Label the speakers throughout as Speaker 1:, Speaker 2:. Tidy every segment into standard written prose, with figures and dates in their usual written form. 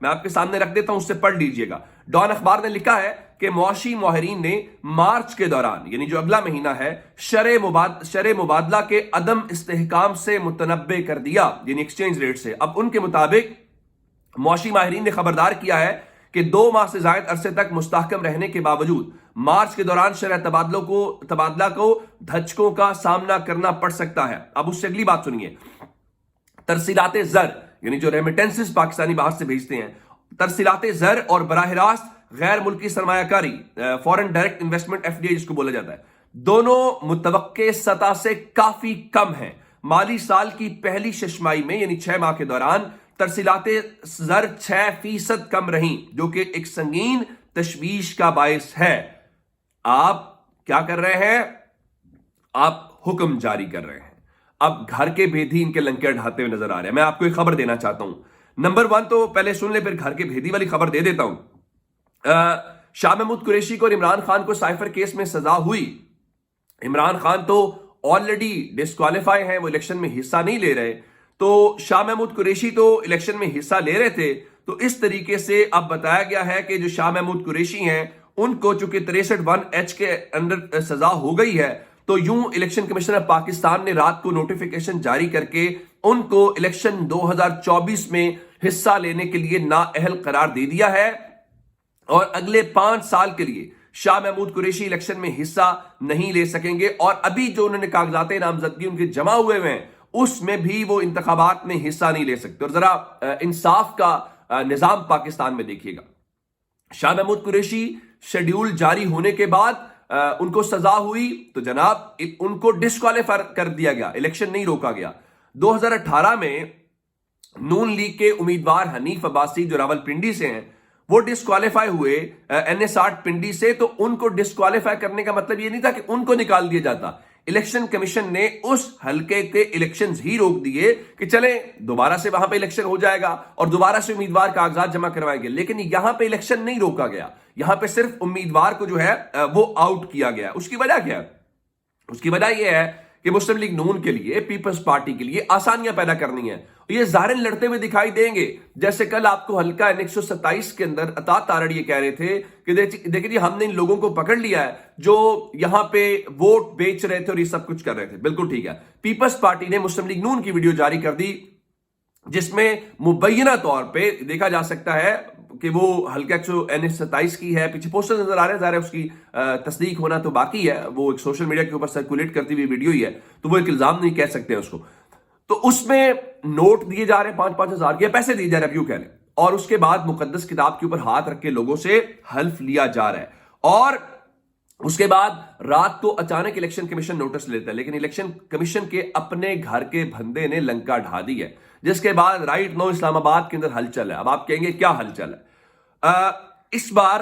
Speaker 1: میں آپ کے سامنے رکھ دیتا ہوں، اس سے پڑھ لیجئے گا۔ ڈان اخبار نے لکھا ہے کہ معاشی ماہرین نے مارچ کے دوران، یعنی جو اگلا مہینہ ہے، شرح مبادلہ کے عدم استحکام سے متنبع کر دیا، یعنی ایکسچینج ریٹ سے۔ اب ان کے مطابق معاشی ماہرین نے خبردار کیا ہے کہ 2 ماہ سے زائد عرصے تک مستحکم رہنے کے باوجود مارچ کے دوران شرح تبادلہ کو دھچکوں کا سامنا کرنا پڑ سکتا ہے۔ اب اس سے اگلی بات سنیے، ترسیلات زر، یعنی جو ریمیٹنسز پاکستانی باہر سے بھیجتے ہیں، ترسیلات زر اور براہ راست غیر ملکی سرمایہ کاری، فورن ڈائریکٹ انویسٹمنٹ FDI جس کو بولا جاتا ہے، دونوں متوقع سطح سے کافی کم ہیں۔ مالی سال کی پہلی ششمائی میں یعنی 6 ماہ کے دوران ترسیلات زر 6% کم رہیں، جو کہ ایک سنگین تشویش کا باعث ہے۔ آپ کیا کر رہے ہیں؟ آپ حکم جاری کر رہے ہیں۔ اب گھر کے بھیدی ان کے لنکے ڈھاتے ہوئے نظر آ رہے ہیں۔ میں آپ کو ایک خبر دینا چاہتا ہوں۔ نمبر 1 تو پہلے سن لیں، پھر گھر کے بھیدی والی خبر دے دیتا ہوں۔ شاہ محمود قریشی کو اور عمران خان کو سائفر کیس میں سزا ہوئی۔ عمران خان تو آلریڈی ڈسکوالیفائی ہیں، وہ الیکشن میں حصہ نہیں لے رہے، تو شاہ محمود قریشی تو الیکشن میں حصہ لے رہے تھے۔ تو اس طریقے سے اب بتایا گیا ہے کہ جو شاہ محمود قریشی ہیں ان کو چونکہ 63(1)(h) کے اندر سزا ہو گئی ہے، تو یوں الیکشن کمیشن آف پاکستان نے رات کو نوٹیفیکیشن جاری کر کے ان کو الیکشن 2024 میں حصہ لینے کے لیے نااہل قرار دے دیا ہے، اور اگلے 5 سال کے لیے شاہ محمود قریشی الیکشن میں حصہ نہیں لے سکیں گے۔ اور ابھی جو انہوں نے کاغذات نامزدگی ان کے جمع ہوئے ہیں اس میں بھی وہ انتخابات میں حصہ نہیں لے سکتے۔ اور ذرا انصاف کا نظام پاکستان میں دیکھیے گا، شاہ محمود قریشی شیڈیول جاری ہونے کے بعد ان کو سزا ہوئی تو جناب ان کو ڈسکوالیفائی کر دیا گیا، الیکشن نہیں روکا گیا۔ 2018 میں نون لیگ کے امیدوار حنیف عباسی جو راولپنڈی سے ہیں وہ ڈسکوالیفائی ہوئے NS8 پنڈی سے، تو ان کو ڈسکوالیفائی کرنے کا مطلب یہ نہیں تھا کہ ان کو نکال دیا جاتا، الیکشن کمیشن نے اس حلقے کے الیکشنز ہی روک دیے کہ چلیں دوبارہ سے وہاں پہ الیکشن ہو جائے گا اور دوبارہ سے امیدوار کاغذات جمع کروائیں گے، لیکن یہاں پہ الیکشن نہیں روکا گیا، یہاں پہ صرف امیدوار کو جو ہے وہ آؤٹ کیا گیا۔ اس کی وجہ کیا ہے؟ اس کی وجہ یہ ہے کہ مسلم لیگ نون کے لیے، پیپلز پارٹی کے لیے آسانیاں پیدا کرنی ہیں، یہ ظاہراً لڑتے ہوئے دکھائی دیں گے۔ جیسے کل آپ کو حلقہ N127 کے اندر عطا تارڑ یہ کہہ رہے تھے کہ دیکھیں جی ہم نے ان لوگوں کو پکڑ لیا ہے جو یہاں پہ ووٹ بیچ رہے تھے اور یہ سب کچھ کر رہے تھے۔ بالکل ٹھیک ہے، پیپلز پارٹی نے مسلم لیگ نون کی ویڈیو جاری کر دی جس میں مبینہ طور پہ دیکھا جا سکتا ہے کہ وہ حلقہ N127 کی ہے، پیچھے پوسٹر نظر آ رہے ہیں، ظاہر ہے اس کی تصدیق ہونا تو باقی ہے، وہ ایک سوشل میڈیا کے اوپر سرکولیٹ کرتی ہوئی ویڈیو ہی ہے، تو وہ ایک الزام نہیں کہہ سکتے ہیں اس کو۔ تو اس میں نوٹ دیے جا رہے ہیں 5-5 ہزار کے، پیسے دیے جا رہے ہیں، اب یوں کہہ لیں، اور اس کے بعد مقدس کتاب کے اوپر ہاتھ رکھ کے لوگوں سے حلف لیا جا رہا ہے، اور اس کے بعد رات کو اچانک الیکشن کمیشن نوٹس لیتا ہے، لیکن الیکشن کمیشن کے اپنے گھر کے بھندے نے لنکا ڈھا دی ہے، جس کے بعد رائٹ نو اسلام آباد کے اندر ہلچل ہے۔ اب آپ کہیں گے کیا ہلچل ہے؟ اس بار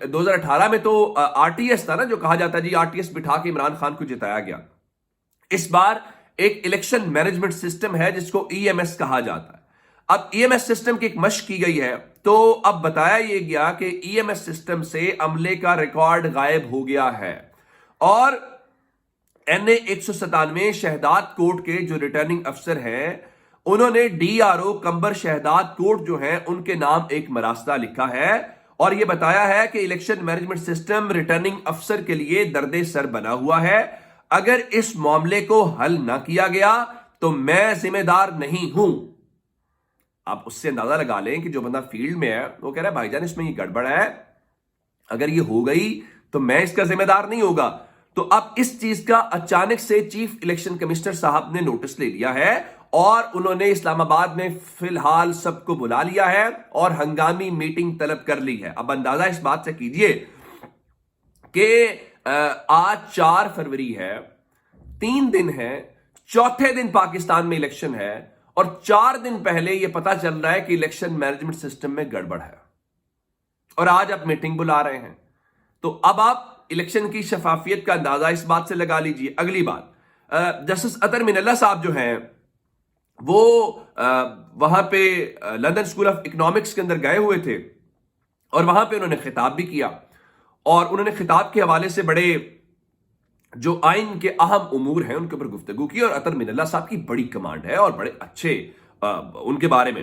Speaker 1: 2018 میں تو RTS تھا نا، جو کہا جاتا ہے جی RTS بٹھا کے عمران خان کو جتایا گیا۔ اس بار ایک الیکشن مینجمنٹ سسٹم ہے جس کو EMS کہا جاتا ہے۔ اب EMS سسٹم کی ایک مشق کی گئی ہے، تو اب بتایا یہ گیا کہ EMS سسٹم سے عملے کا ریکارڈ غائب ہو گیا ہے، اور NA 197 شہداد کوٹ کے جو ریٹرننگ افسر ہیں انہوں نے DRO کمبر شہداد کوٹ جو ہیں ان کے نام ایک مراستہ لکھا ہے، اور یہ بتایا ہے کہ الیکشن مینجمنٹ سسٹم ریٹرننگ افسر کے لیے درد سر بنا ہوا ہے، اگر اس معاملے کو حل نہ کیا گیا تو میں ذمہ دار نہیں ہوں۔ آپ اس سے اندازہ لگا لیں کہ جو بندہ فیلڈ میں ہے وہ کہہ رہا ہے بھائی جان اس میں یہ گڑبڑ ہے، اگر یہ ہو گئی تو میں اس کا ذمہ دار نہیں ہوگا۔ تو اب اس چیز کا اچانک سے چیف الیکشن کمشنر صاحب نے نوٹس لے لیا ہے، اور انہوں نے اسلام آباد میں فی الحال سب کو بلا لیا ہے اور ہنگامی میٹنگ طلب کر لی ہے۔ اب اندازہ اس بات سے کیجئے کہ آج 4 فروری ہے، 3 دن ہے، 4تھے دن پاکستان میں الیکشن ہے، اور 4 دن پہلے یہ پتا چل رہا ہے کہ الیکشن مینجمنٹ سسٹم میں گڑبڑ ہے، اور آج آپ میٹنگ بلا رہے ہیں۔ تو اب آپ الیکشن کی شفافیت کا اندازہ اس بات سے لگا لیجئے۔ اگلی بات، جسٹس اطہر من اللہ صاحب جو ہیں وہ وہاں پہ لندن اسکول آف اکنامکس کے اندر گئے ہوئے تھے، اور وہاں پہ انہوں نے خطاب بھی کیا، اور انہوں نے خطاب کے حوالے سے بڑے جو آئین کے اہم امور ہیں ان کے اوپر گفتگو کی، اور اطہر من اللہ صاحب کی بڑی کمانڈ ہے اور بڑے اچھے ان کے بارے میں۔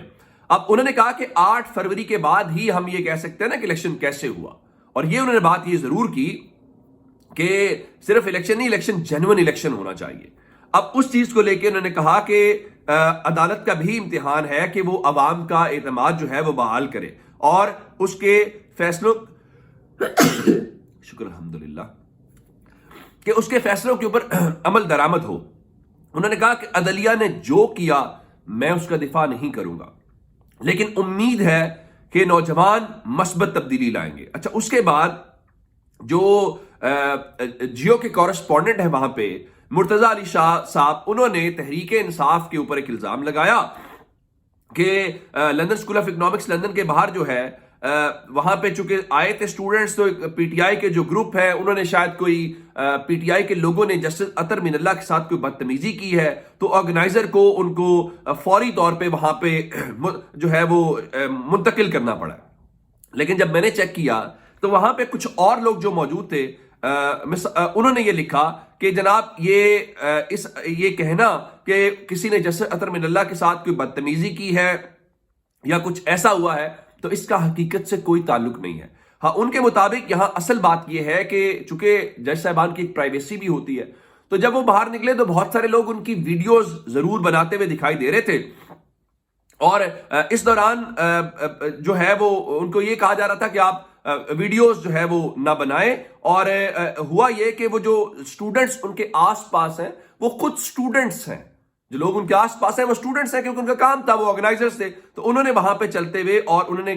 Speaker 1: اب انہوں نے کہا کہ 8 فروری کے بعد ہی ہم یہ کہہ سکتے ہیں نا کہ الیکشن کیسے ہوا، اور یہ انہوں نے بات یہ ضرور کی کہ صرف الیکشن نہیں، الیکشن جینوئن الیکشن ہونا چاہیے۔ اب اس چیز کو لے کے انہوں نے کہا کہ عدالت کا بھی امتحان ہے کہ وہ عوام کا اعتماد جو ہے وہ بحال کرے اور اس کے فیصلوں شکر الحمدللہ کہ اس کے فیصلوں کے اوپر عمل درآمد ہو۔ انہوں نے کہا کہ عدلیہ نے جو کیا میں اس کا دفاع نہیں کروں گا، لیکن امید ہے کہ نوجوان مثبت تبدیلی لائیں گے۔ اچھا، اس کے بعد جو جیو کے کورسپونڈنٹ ہیں وہاں پہ مرتضی علی شاہ صاحب، انہوں نے تحریک انصاف کے اوپر ایک الزام لگایا کہ London school of economics London کے باہر جو ہے وہاں پہ چونکہ آئے تھے اسٹوڈنٹس، تو پی ٹی آئی کے جو گروپ ہے انہوں نے شاید کوئی پی ٹی آئی کے لوگوں نے جسٹس اطہر من اللہ کے ساتھ کوئی بدتمیزی کی ہے، تو آرگنائزر کو ان کو فوری طور پہ وہاں پہ جو ہے وہ منتقل کرنا پڑا۔ لیکن جب میں نے چیک کیا تو وہاں پہ کچھ اور لوگ جو موجود تھے انہوں نے یہ لکھا کہ جناب یہ کہنا کہ کسی نے جسٹس اطہر من اللہ کے ساتھ کوئی بدتمیزی کی ہے یا کچھ ایسا ہوا ہے تو اس کا حقیقت سے کوئی تعلق نہیں ہے۔ ہاں، ان کے مطابق یہاں اصل بات یہ ہے کہ چونکہ جج صاحبان کی ایک پرائیویسی بھی ہوتی ہے، تو جب وہ باہر نکلے تو بہت سارے لوگ ان کی ویڈیوز ضرور بناتے ہوئے دکھائی دے رہے تھے، اور اس دوران جو ہے وہ ان کو یہ کہا جا رہا تھا کہ آپ ویڈیوز جو ہے وہ نہ بنائیں، اور ہوا یہ کہ وہ جو اسٹوڈنٹس ان کے آس پاس ہیں وہ خود اسٹوڈنٹس ہیں، جو لوگ ان کے آس پاس ہیں وہ اسٹوڈنٹس ہیں، کیونکہ ان کا کام تھا، وہ آرگنائزرز تھے، تو انہوں نے وہاں پہ چلتے ہوئے اور انہوں نے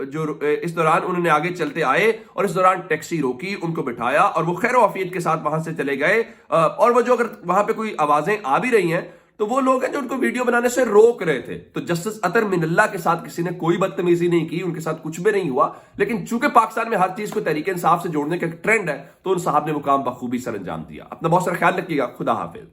Speaker 1: جو اس دوران انہوں نے آگے چلتے آئے اور اس دوران ٹیکسی روکی، ان کو بٹھایا اور وہ خیر و عافیت کے ساتھ وہاں سے چلے گئے، اور وہ جو اگر وہاں پہ کوئی آوازیں آ بھی رہی ہیں تو وہ لوگ ہیں جو ان کو ویڈیو بنانے سے روک رہے تھے۔ تو جسٹس اطہر من اللہ کے ساتھ کسی نے کوئی بدتمیزی نہیں کی، ان کے ساتھ کچھ بھی نہیں ہوا، لیکن چونکہ پاکستان میں ہر چیز کو تحریک انصاف سے جوڑنے کا ایک ٹرینڈ ہے تو ان صاحب نے وہ کام بخوبی سر انجام دیا۔ اپنا بہت سارا خیال رکھیے گا، خدا حافظ۔